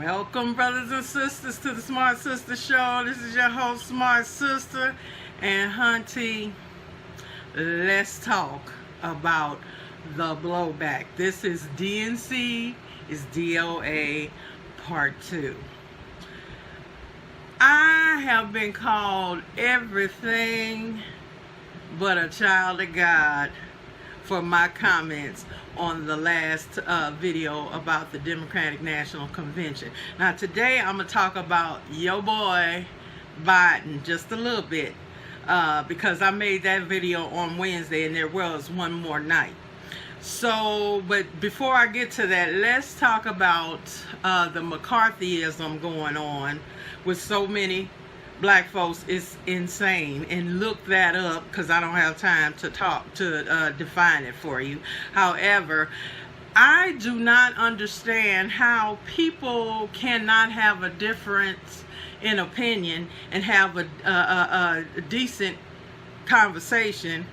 Welcome, brothers and sisters, to the Smartsistah show. This is your host, Smartsistah, and Hunty, let's talk about the blowback. This is DNC, is DOA Part 2. I have been called everything but a child of God for my comments on the last video about the Democratic National Convention. Now today I'm going to talk about your boy Biden just a little bit because I made that video on Wednesday and there was one more night. So, but before I get to that, let's talk about the McCarthyism going on with so many black folks. Is insane, and look that up because I don't have time to define it for you. However, I do not understand how people cannot have a difference in opinion and have a decent conversation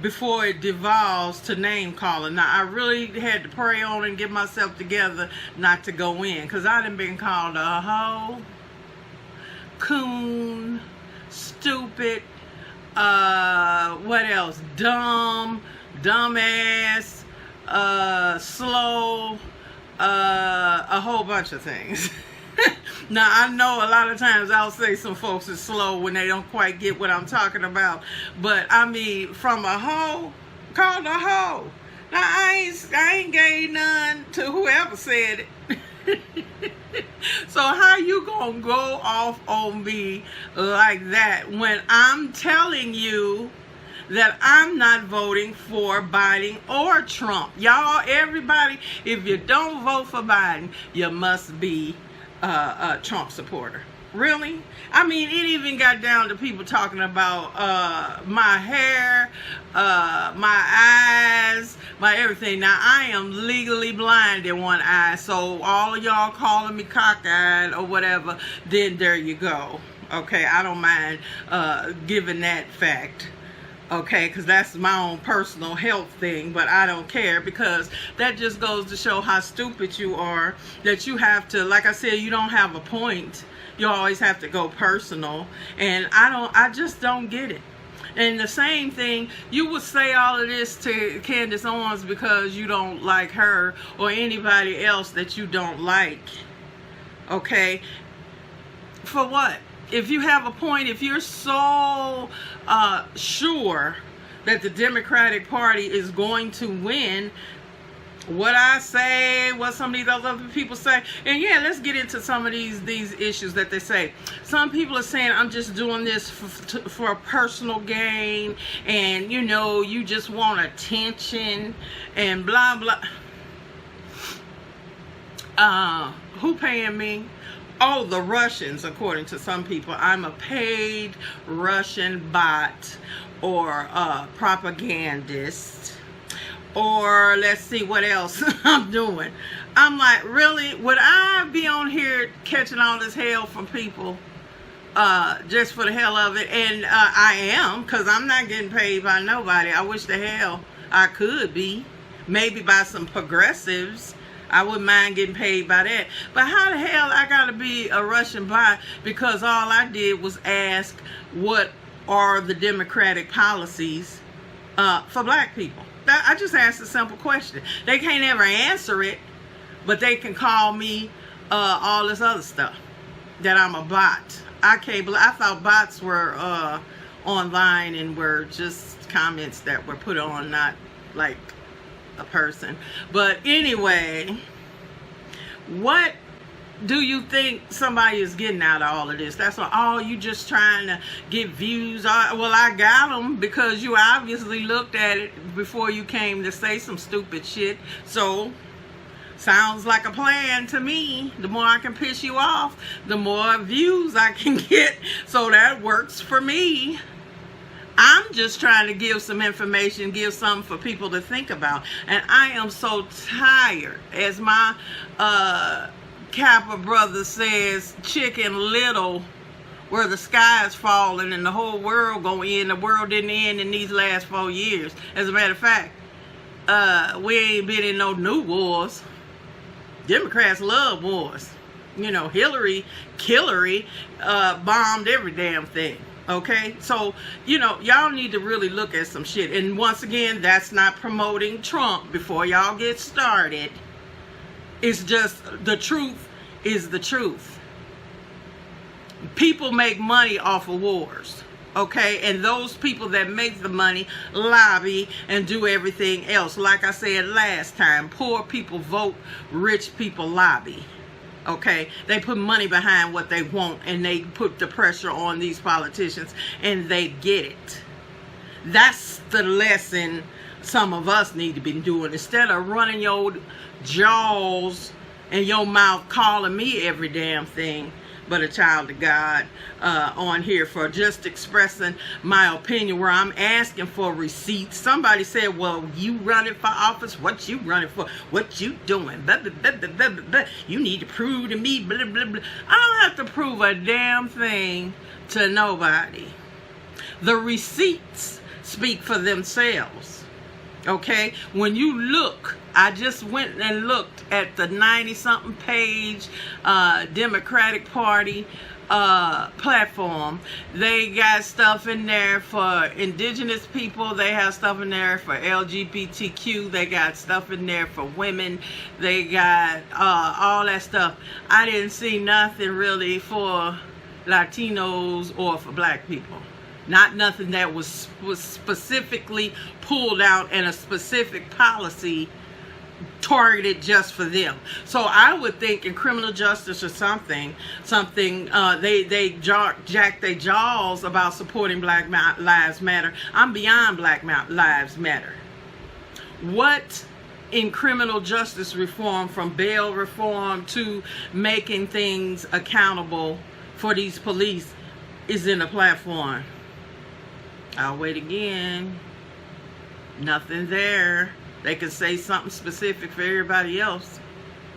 before it devolves to name calling. Now I really had to pray on and get myself together not to go in, because I done been called a hoe, coon, stupid, what else, dumb, dumbass, slow, a whole bunch of things. Now I know a lot of times I'll say some folks are slow when they don't quite get what I'm talking about, but I mean, from a hoe, called a hoe. Now I ain't gave none to whoever said it. So how you gonna go off on me like that when I'm telling you that I'm not voting for Biden or Trump? Y'all, everybody, if you don't vote for Biden, you must be a Trump supporter. Really? I mean, it even got down to people talking about my hair, my eyes, my everything. Now, I am legally blind in one eye, so all of y'all calling me cockeyed or whatever, then there you go. Okay, I don't mind giving that fact. Okay, because that's my own personal health thing, but I don't care, because that just goes to show how stupid you are, that you have to, like I said, you don't have a point. You always have to go personal, and I just don't get it. And the same thing, you would say all of this to Candace Owens because you don't like her or anybody else that you don't like. Okay? For what? If you have a point, if you're so sure that the Democratic Party is going to win, what I say, what some of these other people say, and yeah, let's get into some of these issues that they say. Some people are saying, I'm just doing this for a personal gain, and you know, you just want attention, and blah, blah. Who paying me? Oh, the Russians, according to some people. I'm a paid Russian bot or propagandist. Or let's see what else I'm doing. I'm like, really? Would I be on here catching all this hell from people just for the hell of it? And I am, because I'm not getting paid by nobody. I wish the hell I could be. Maybe by some progressives. I wouldn't mind getting paid by that. But how the hell I gotta be a Russian bot because all I did was ask what are the Democratic policies for black people? I just asked a simple question. They can't ever answer it, but they can call me all this other stuff, that I'm a bot. I can't believe, I thought bots were online and were just comments that were put on, not like a person. But anyway, what do you think somebody is getting out of all of this? That's what, oh, you just trying to get views. Well, I got them because you obviously looked at it before you came to say some stupid shit. So sounds like a plan to me. The more I can piss you off, the more views I can get. So that works for me. I'm just trying to give some information, give something for people to think about. And I am so tired, as my Kappa brother says, Chicken Little, where the sky is falling and the whole world gonna end. The world didn't end in these last 4 years. As a matter of fact, we ain't been in no new wars. Democrats love wars. Hillary bombed every damn thing. Okay, so y'all need to really look at some shit. And once again, that's not promoting Trump before y'all get started. It's just the truth is the truth. People make money off of wars. Okay, and those people that make the money lobby and do everything else. Like I said last time, poor people vote, rich people lobby. Okay, they put money behind what they want, and they put the pressure on these politicians, and they get it. That's the lesson some of us need to be doing. Instead of running your jaws and your mouth calling me every damn thing but a child of God on here for just expressing my opinion, where I'm asking for receipts. Somebody said, well, you running for office? What you running for? What you doing? Blah, blah, blah, blah, blah, blah. You need to prove to me, blah, blah, blah. I don't have to prove a damn thing to nobody. The receipts speak for themselves. Okay, when you look, I just went and looked at the 90-something page Democratic Party platform. They got stuff in there for indigenous people. They have stuff in there for LGBTQ. They got stuff in there for women. They got all that stuff. I didn't see nothing really for Latinos or for black people. Not nothing that was specifically pulled out in a specific policy targeted just for them. So I would think in criminal justice or something they jack their jaws about supporting Black Lives Matter. I'm beyond Black Lives Matter. What in criminal justice reform, from bail reform to making things accountable for these police, is in the platform? I'll wait again. Nothing there. They can say something specific for everybody else,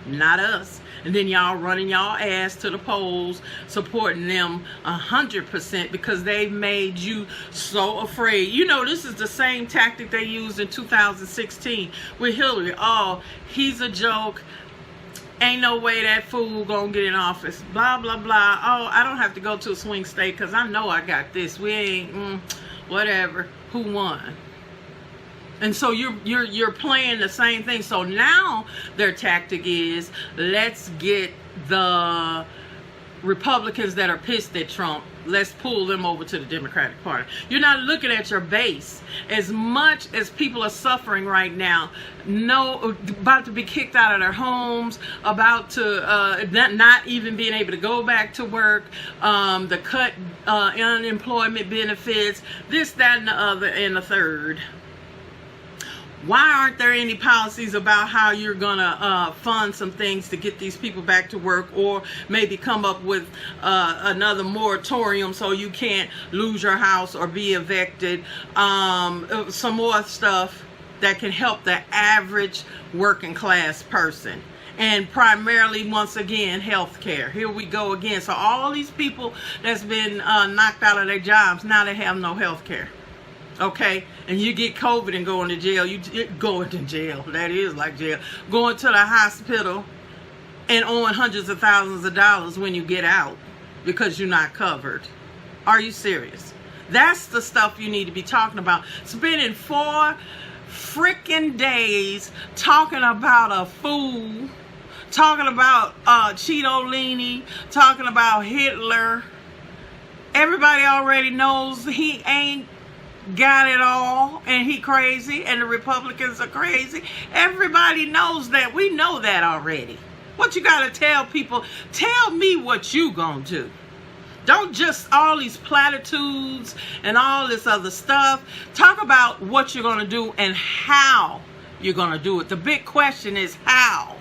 not us. And then y'all running y'all ass to the polls, supporting them 100% because they've made you so afraid. This is the same tactic they used in 2016 with Hillary. Oh, he's a joke. Ain't no way that fool gonna get in office. Blah, blah, blah. Oh, I don't have to go to a swing state because I know I got this. We ain't, whatever. Who won? And so you're playing the same thing. So now their tactic is, let's get the Republicans that are pissed at Trump, let's pull them over to the Democratic Party. You're not looking at your base. As much as people are suffering right now, about to be kicked out of their homes, about to not even being able to go back to work, the cut unemployment benefits, this, that, and the other, and the third. Why aren't there any policies about how you're going to fund some things to get these people back to work, or maybe come up with another moratorium so you can't lose your house or be evicted? Some more stuff that can help the average working class person. And primarily, once again, health care. Here we go again. So all these people that's been knocked out of their jobs, now they have no health care. Okay, and you get COVID and going to jail. You going to jail. That is like jail. Going to the hospital and owing hundreds of thousands of dollars when you get out because you're not covered. Are you serious? That's the stuff you need to be talking about. Spending 4 freaking days talking about a fool, talking about Cheetolini, talking about Hitler. Everybody already knows he ain't got it all, and he crazy, and the Republicans are crazy. Everybody knows that. We know that already. What you gotta tell people? Tell me what you gonna do. Don't just all these platitudes and all this other stuff. Talk about what you're gonna do and how you're gonna do it. The big question is how.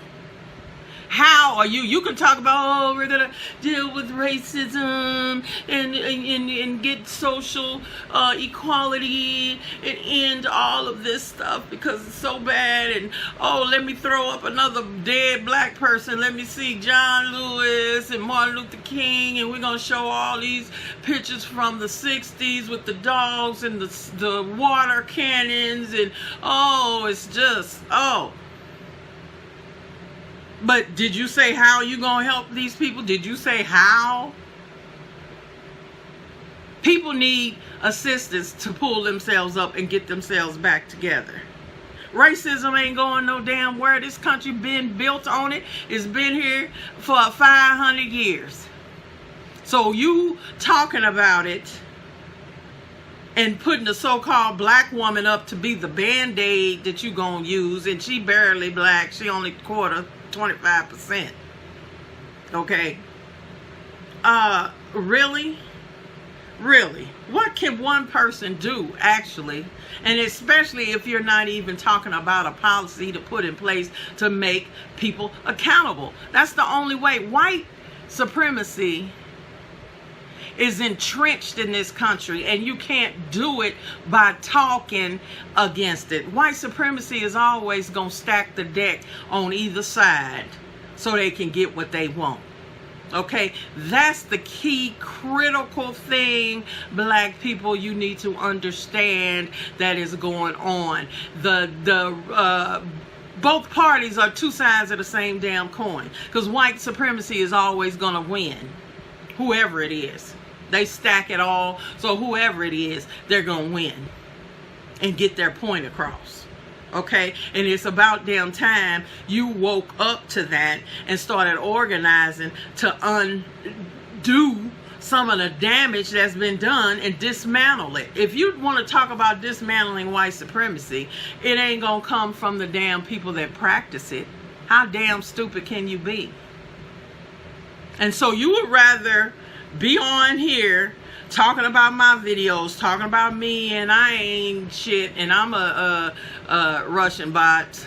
How are you can talk about, oh, we're gonna deal with racism and get social equality and end all of this stuff because it's so bad, and oh, let me throw up another dead black person. Let me see John Lewis and Martin Luther King, and we're gonna show all these pictures from the 60s with the dogs and the water cannons, and oh, it's just, oh. But did you say how you gonna help these people? Did you say how? People need assistance to pull themselves up and get themselves back together. Racism ain't going no damn where. This country been built on it. It's been here for 500 years. So you talking about it and putting the so-called black woman up to be the band-aid that you gonna use, and she barely black. She only quarter, 25%. Okay? Really? Really? What can one person do, actually? And especially if you're not even talking about a policy to put in place to make people accountable. That's the only way. White supremacy is entrenched in this country, and you can't do it by talking against it. White supremacy is always going to stack the deck on either side so they can get what they want. Okay, that's the key critical thing, black people, you need to understand that is going on. Both parties are two sides of the same damn coin, because white supremacy is always going to win, whoever it is. They stack it all, so whoever it is, they're going to win and get their point across. Okay, and it's about damn time you woke up to that and started organizing to undo some of the damage that's been done and dismantle it. If you want to talk about dismantling white supremacy, it ain't gonna come from the damn people that practice it. How damn stupid can you be? And so you would rather be on here talking about my videos, talking about me, and I ain't shit, and I'm a Russian bot,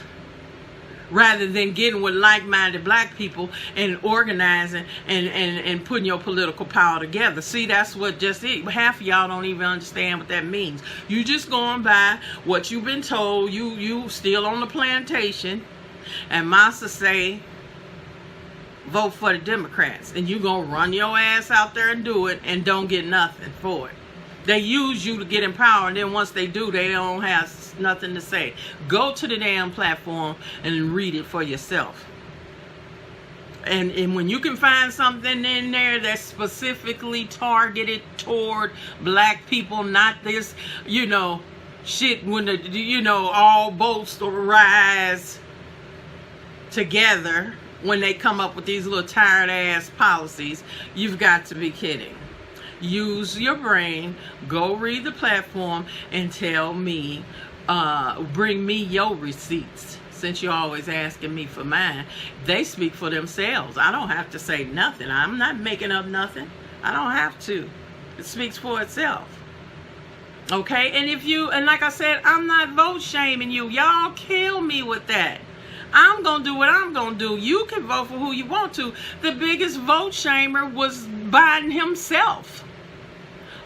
rather than getting with like-minded black people and organizing and putting your political power together. See, that's what just it. Half of y'all don't even understand what that means. You just going by what you've been told. You still on the plantation, and massa say, vote for the Democrats, and you gonna run your ass out there and do it and don't get nothing for it. They use you to get in power, and then once they do, they don't have nothing to say. Go to the damn platform and read it for yourself. And when you can find something in there that's specifically targeted toward black people, not this, shit when all boats rise together, when they come up with these little tired ass policies, you've got to be kidding. Use your brain, go read the platform, and tell me, bring me your receipts. Since you're always asking me for mine, they speak for themselves. I don't have to say nothing. I'm not making up nothing. I don't have to. It speaks for itself. Okay, and like I said, I'm not vote shaming you. Y'all kill me with that. I'm going to do what I'm going to do. You can vote for who you want to. The biggest vote shamer was Biden himself.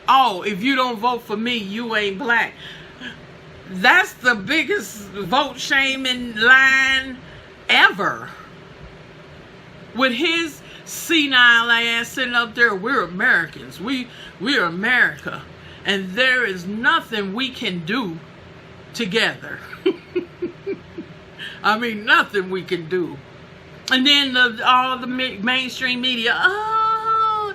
Oh, if you don't vote for me, you ain't black. That's the biggest vote shaming line ever. With his senile ass sitting up there, we're Americans. We're America. And there is nothing we can do together. I mean, nothing we can do. And then all the mainstream media, oh,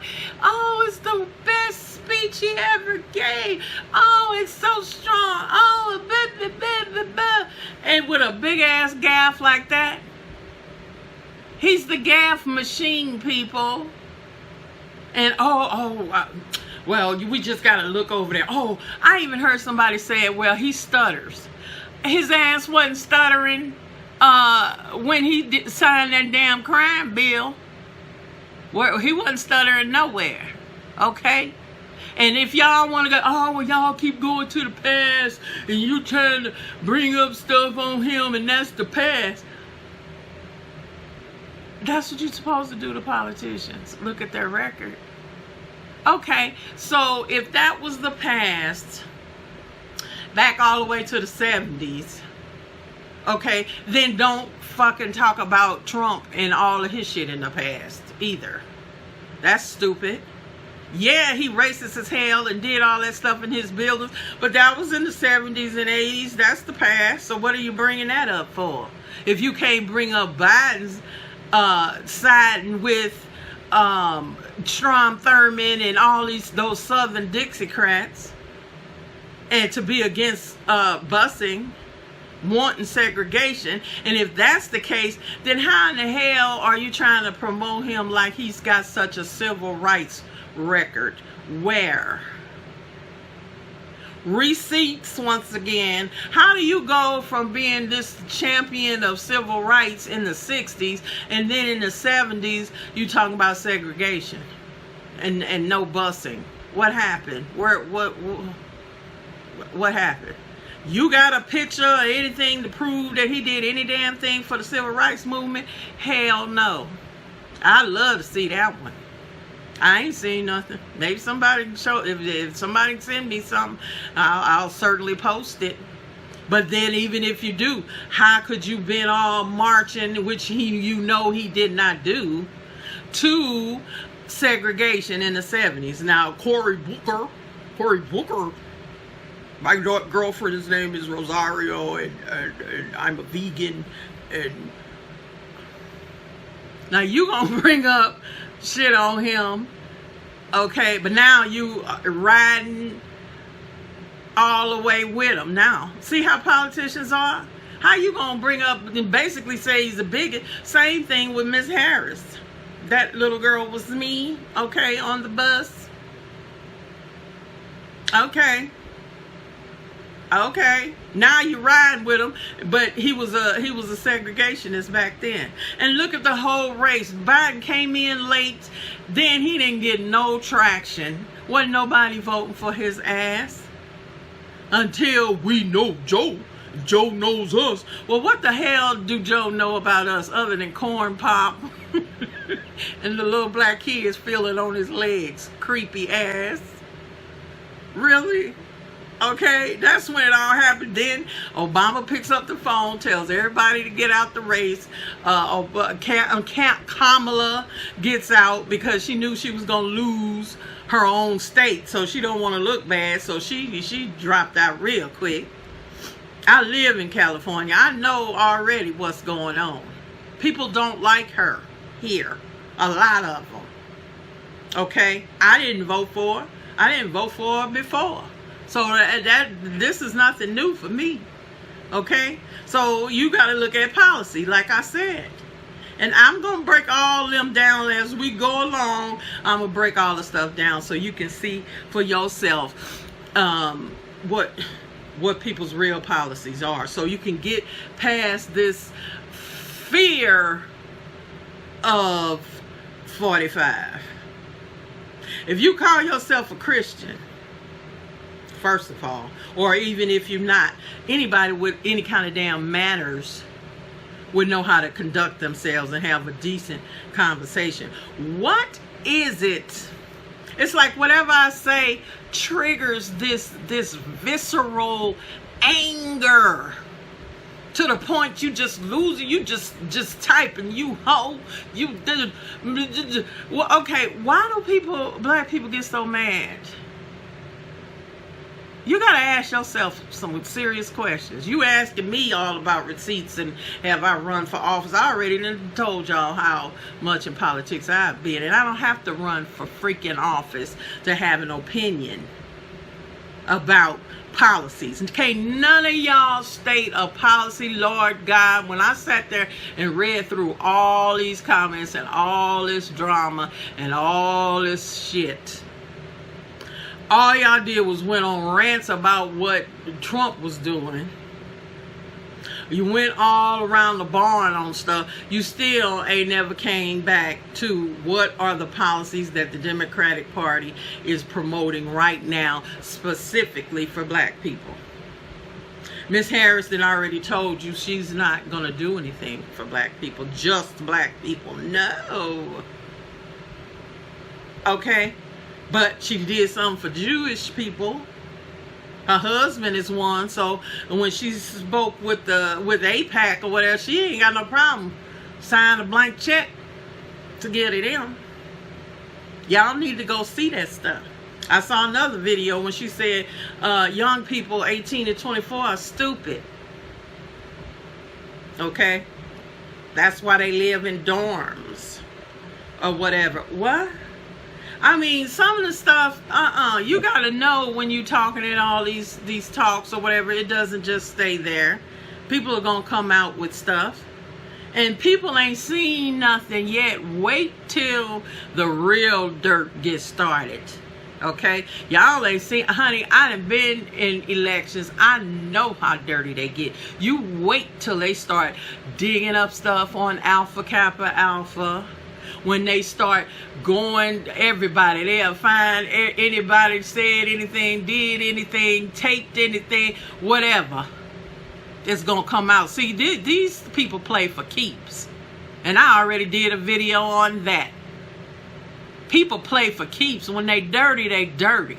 it's the best speech he ever gave. Oh, it's so strong. Oh, blah, blah, blah, blah. And with a big ass gaff like that. He's the gaff machine, people. And well, we just got to look over there. Oh, I even heard somebody say it. Well, he stutters. His ass wasn't stuttering when he signed that damn crime bill. Well, he wasn't stuttering nowhere. Okay? And if y'all want to go, oh, well, y'all keep going to the past and you trying to bring up stuff on him and that's the past. That's what you're supposed to do to politicians. Look at their record. Okay, so if that was the past, back all the way to the 70s, okay, then don't fucking talk about Trump and all of his shit in the past either. That's stupid. Yeah, he racist as hell and did all that stuff in his buildings, but that was in the 70s and 80s. That's the past. So what are you bringing that up for? If you can't bring up Biden's siding with Strom Thurman and all those Southern Dixiecrats, and to be against busing, wanting segregation. And if that's the case, then how in the hell are you trying to promote him like he's got such a civil rights record? Where? Receipts, once again. How do you go from being this champion of civil rights in the 60s, and then in the 70s you talking about segregation and no busing? What happened? What happened? You got a picture or anything to prove that he did any damn thing for the civil rights movement? Hell no. I'd love to see that one. I ain't seen nothing. Maybe somebody can show. If somebody can send me something, I'll certainly post it. But then even if you do, how could you been all marching, which he did not do, to segregation in the 70s? Now Cory Booker, my girlfriend's name is Rosario, and I'm a vegan, and now you gonna bring up shit on him, okay? But now you riding all the way with him. Now, see how politicians are? How you gonna bring up and basically say he's a bigot? Same thing with Miss Harris. That little girl was me, okay, on the bus. Okay. Now you riding with him, but he was a segregationist back then. And look at the whole race. Biden came in late, then he didn't get no traction. Wasn't nobody voting for his ass until we know Joe. Joe knows us. Well, what the hell do Joe know about us other than corn pop and the little black kids feeling on his legs? Creepy ass. Really? Okay, that's when it all happened. Then Obama picks up the phone, tells everybody to get out the race. Kamala gets out because she knew she was going to lose her own state, so she don't want to look bad, so she dropped out real quick. I live in California. I know already what's going on. People don't like her here, a lot of them. Okay, I didn't vote for her. I didn't vote for her before. So this is nothing new for me, okay? So you got to look at policy, like I said. And I'm going to break all them down as we go along. I'm going to break all the stuff down so you can see for yourself what people's real policies are. So you can get past this fear of 45. If you call yourself a Christian, first of all, or even if you're not, anybody with any kind of damn manners would know how to conduct themselves and have a decent conversation. What is it? It's like whatever I say triggers this visceral anger to the point you just lose it. You just type and you hoe. Well, okay, why do black people get so mad? You got to ask yourself some serious questions. You asking me all about receipts and have I run for office. I already told y'all how much in politics I've been. And I don't have to run for freaking office to have an opinion about policies. Okay, none of y'all state a policy, Lord God. When I sat there and read through all these comments and all this drama and all this shit, all y'all did was went on rants about what Trump was doing. You went all around the barn on stuff. You still ain't never came back to what are the policies that the Democratic Party is promoting right now, specifically for black people. Miss Harrison already told you she's not going to do anything for black people, just black people. No. Okay? But she did something for Jewish people. Her husband is one, so when she spoke with AIPAC or whatever, she ain't got no problem signing a blank check to get it in. Y'all need to go see that stuff. I saw another video when she said young people 18 to 24 are stupid. Okay? That's why they live in dorms or whatever. What? I mean, some of the stuff, you got to know when you're talking in all these talks or whatever, it doesn't just stay there. People are going to come out with stuff. And people ain't seen nothing yet. Wait till the real dirt gets started. Okay? Y'all ain't seen, honey, I done been in elections. I know how dirty they get. You wait till they start digging up stuff on Alpha Kappa Alpha. When they start going, everybody, they'll find anybody said anything, did anything, taped anything, whatever. It's going to come out. See, these people play for keeps. And I already did a video on that. People play for keeps. When they dirty, they dirty.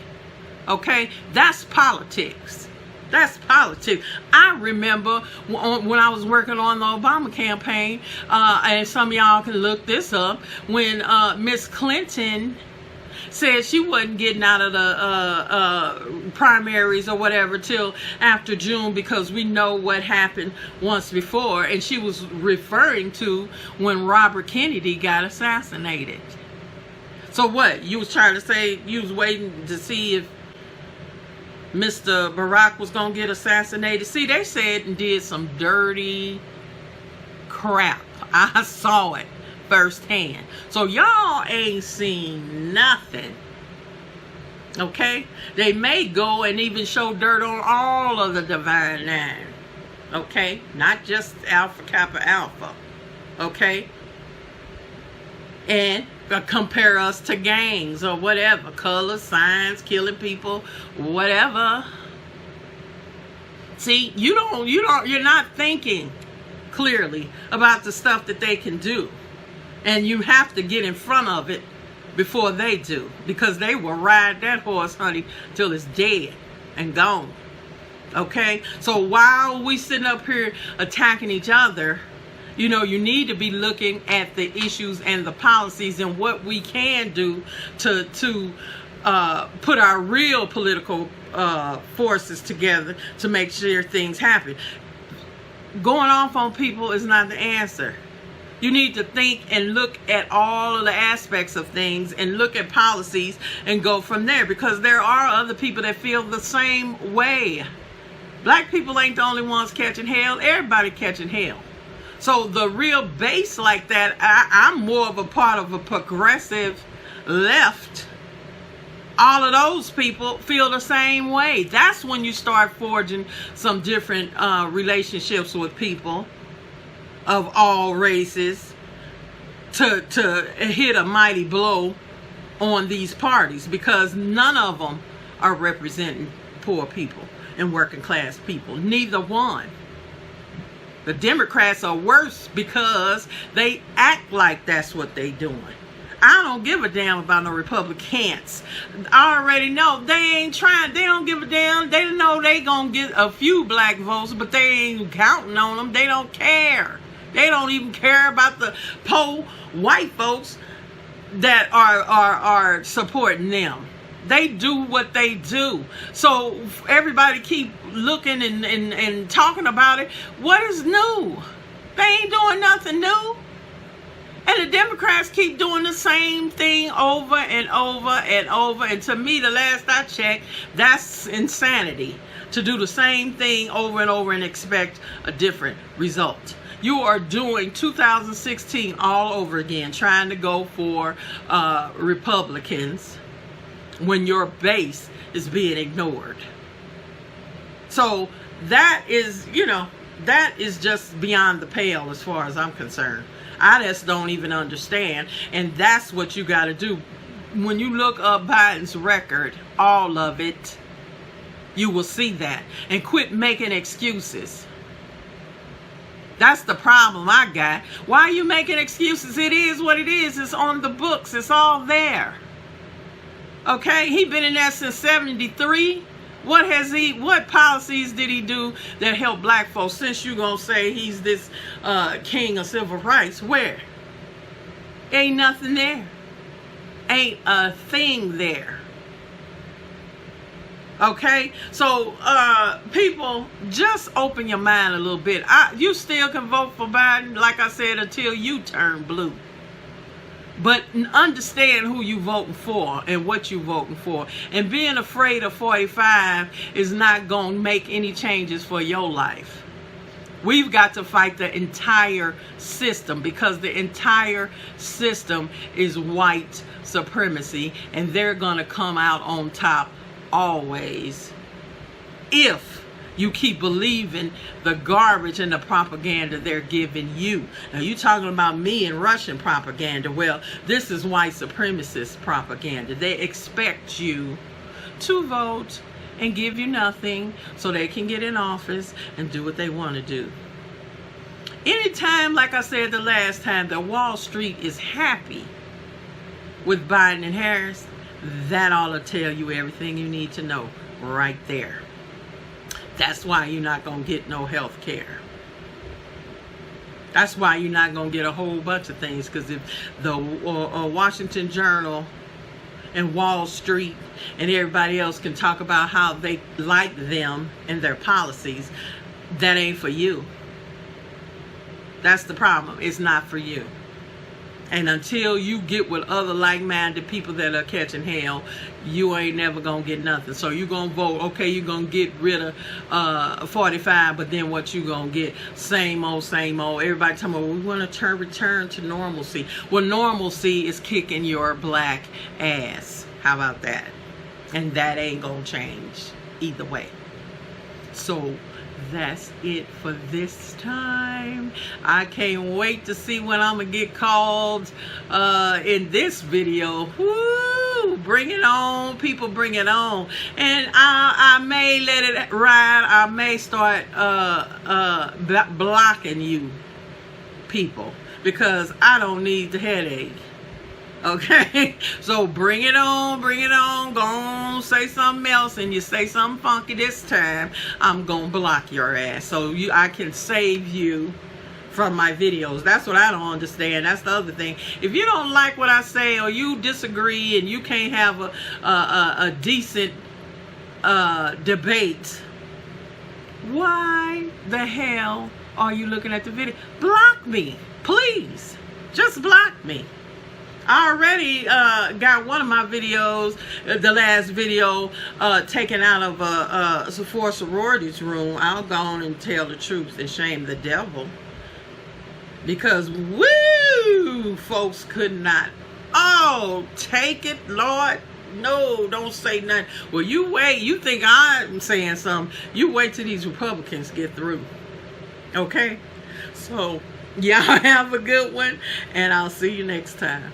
Okay? That's politics. That's politics. I remember when I was working on the Obama campaign, and some of y'all can look this up, when Miss Clinton said she wasn't getting out of the primaries or whatever till after June because we know what happened once before. And she was referring to when Robert Kennedy got assassinated. So what? You was trying to say you was waiting to see if Mr. Barack was going to get assassinated? See, they said and did some dirty crap. I saw it firsthand. So y'all ain't seen nothing. Okay? They may go and even show dirt on all of the Divine Nine. Okay? Not just Alpha Kappa Alpha. Okay? And compare us to gangs or whatever. Colors, signs, killing people, whatever. See, you're not thinking clearly about the stuff that they can do. And you have to get in front of it before they do. Because they will ride that horse, honey, till it's dead and gone. Okay? So while we sitting up here attacking each other, you know, you need to be looking at the issues and the policies and what we can do to put our real political forces together to make sure things happen. Going off on people is not the answer. You need to think and look at all of the aspects of things and look at policies and go from there, because there are other people that feel the same way. Black people ain't the only ones catching hell. Everybody catching hell. So the real base like that, I'm more of a part of a progressive left. All of those people feel the same way. That's when you start forging some different relationships with people of all races to hit a mighty blow on these parties, because none of them are representing poor people and working class people. Neither one. The Democrats are worse because they act like that's what they doing. I don't give a damn about no Republicans. I already know they ain't trying. They don't give a damn. They know they gonna get a few black votes, but they ain't counting on them. They don't care. They don't even care about the poor white folks that are supporting them. They do what they do. So everybody keep looking and talking about it. What is new? They ain't doing nothing new. And the Democrats keep doing the same thing over and over and over. And to me, the last I checked, that's insanity. To do the same thing over and over and expect a different result. You are doing 2016 all over again, trying to go for Republicans when your base is being ignored. So that is, that is just beyond the pale as far as I'm concerned. I just don't even understand. And that's what you got to do. When you look up Biden's record, all of it, you will see that. And quit making excuses. That's the problem I got. Why are you making excuses? It is what it is. It's on the books. It's all there. Okay, he been in there since 73. What policies did he do that help black folks? Since you gonna say he's this king of civil rights, where? Ain't nothing there. Ain't a thing there. Okay, so people, just open your mind a little bit. You still can vote for Biden, like I said, until you turn blue. But understand who you voting for and what you voting for. And being afraid of 45 is not going to make any changes for your life. We've got to fight the entire system, because the entire system is white supremacy, and they're going to come out on top always if you keep believing the garbage and the propaganda they're giving you. Now, you talking about me and Russian propaganda. Well, this is white supremacist propaganda. They expect you to vote and give you nothing so they can get in office and do what they want to do. Anytime, like I said the last time, that Wall Street is happy with Biden and Harris, that ought to tell you everything you need to know right there. That's why you're not going to get no health care. That's why you're not going to get a whole bunch of things, because if the Washington Journal and Wall Street and everybody else can talk about how they like them and their policies, that ain't for you. That's the problem. It's not for you. And until you get with other like-minded people that are catching hell, you ain't never going to get nothing. So you're going to vote, okay, you're going to get rid of 45, but then what you going to get? Same old, same old. Everybody talking about, we want to return to normalcy. Well, normalcy is kicking your black ass. How about that? And that ain't going to change either way. So that's it for this time. I can't wait to see when I'm gonna get called in this video. Woo! Bring it on, people, bring it on. And I may let it ride. I may start blocking you people, because I don't need the headache. Okay, so bring it on, bring it on. Go on, say something else, and you say something funky this time, I'm gonna block your ass so I can save you from my videos. That's what I don't understand. That's the other thing. If you don't like what I say, or you disagree and you can't have a decent debate, why the hell are you looking at the video? Block me, please. Just block me. I already got one of my videos, the last video, taken out of a sorority's room. I'll go on and tell the truth and shame the devil. Because, woo, folks could not. Oh, take it, Lord. No, don't say nothing. Well, you wait. You think I'm saying something. You wait till these Republicans get through. Okay? So, y'all have a good one, and I'll see you next time.